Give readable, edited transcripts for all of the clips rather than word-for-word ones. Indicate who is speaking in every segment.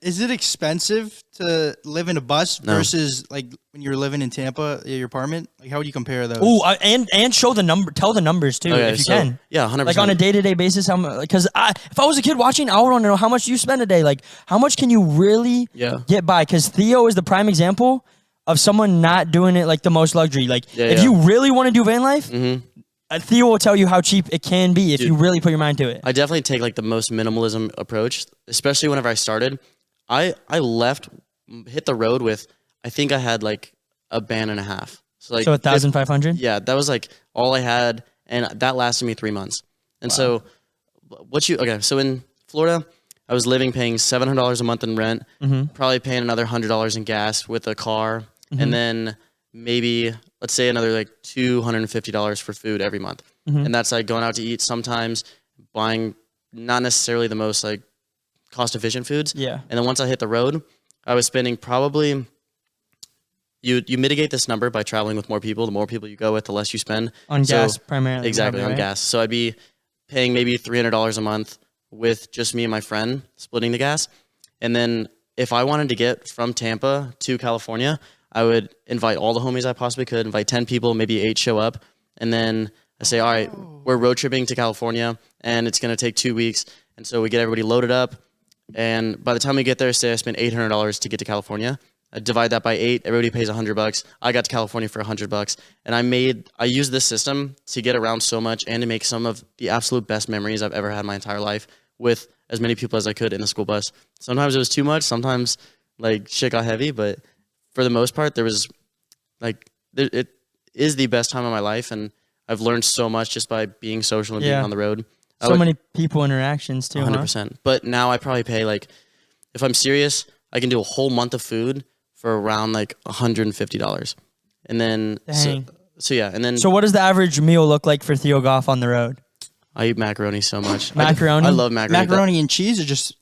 Speaker 1: Is it expensive to live in a bus versus like when you were living in Tampa, your apartment? Like, how would you compare those?
Speaker 2: Ooh, and show the number, tell the numbers too, if you can.
Speaker 3: Yeah, 100%.
Speaker 2: Like on a day-to-day basis, how much? Because if I was a kid watching, I would want to know how much you spend a day. Like, how much can you really get by? Because Theo is the prime example of someone not doing it like the most luxury. Like, if you really want to do van life, Theo will tell you how cheap it can be if you really put your mind to it.
Speaker 3: I definitely take like the most minimalism approach, especially whenever I started. I hit the road with, I think I had like a band and a half. So like
Speaker 2: 1,500?
Speaker 3: Yeah, that was like all I had, and that lasted me 3 months. And so so in Florida, I was paying $700 a month in rent, probably paying another $100 in gas with a car, and then maybe, let's say, another like $250 for food every month. And that's like going out to eat sometimes, buying not necessarily the most like cost-efficient foods.
Speaker 2: Yeah.
Speaker 3: And then once I hit the road, I was spending probably, you mitigate this number by traveling with more people. The more people you go with, the less you spend.
Speaker 2: On gas primarily.
Speaker 3: Exactly, on gas. So I'd be paying maybe $300 a month with just me and my friend splitting the gas. And then if I wanted to get from Tampa to California, I would invite all the homies I possibly could, invite 10 people, maybe 8 show up. And then I say, all right, we're road tripping to California and it's going to take 2 weeks. And so we get everybody loaded up. And by the time we get there, say I spent $800 to get to California. I divide that by 8. Everybody pays $100. I got to California for $100, and I used this system to get around so much and to make some of the absolute best memories I've ever had my entire life with as many people as I could in the school bus. Sometimes it was too much. Sometimes like shit got heavy, but for the most part, it is the best time of my life, and I've learned so much just by being social and being on the road.
Speaker 2: Many people interactions too.
Speaker 3: 100%. But now I probably pay like, if I'm serious, I can do a whole month of food for around like $150. And then, so
Speaker 2: what does the average meal look like for Theo Goff on the road?
Speaker 3: I eat macaroni so much.
Speaker 2: Macaroni?
Speaker 3: I love macaroni.
Speaker 1: Macaroni and cheese or just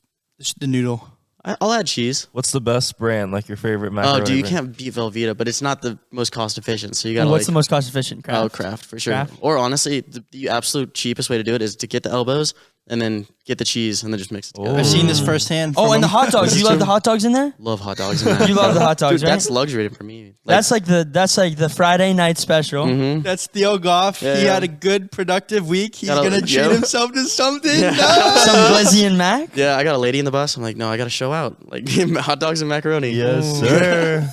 Speaker 1: the noodle?
Speaker 3: I'll add cheese.
Speaker 4: What's the best brand, like your favorite macaroni?
Speaker 3: Oh, dude, you can't beat Velveeta, but it's not the most cost efficient. So you got
Speaker 2: what's the most cost efficient? Kraft?
Speaker 3: Oh, Kraft for sure.
Speaker 2: Kraft?
Speaker 3: Or honestly, the absolute cheapest way to do it is to get the elbows and then get the cheese and then just mix it together.
Speaker 1: I've seen this firsthand.
Speaker 2: Oh, and the hot dogs. You love the hot dogs in there?
Speaker 3: Love hot dogs in there.
Speaker 2: You love the hot dogs,
Speaker 3: dude,
Speaker 2: right?
Speaker 3: That's luxury for me.
Speaker 2: That's like the Friday night special.
Speaker 1: That's Theo Goff.
Speaker 3: Yeah,
Speaker 1: he had a good, productive week. He's going to treat himself to something.
Speaker 2: Some glizzy and mac?
Speaker 3: Yeah, I got a lady in the bus. I'm like, no, I got to show out. Like hot dogs and macaroni.
Speaker 4: Yes, sir.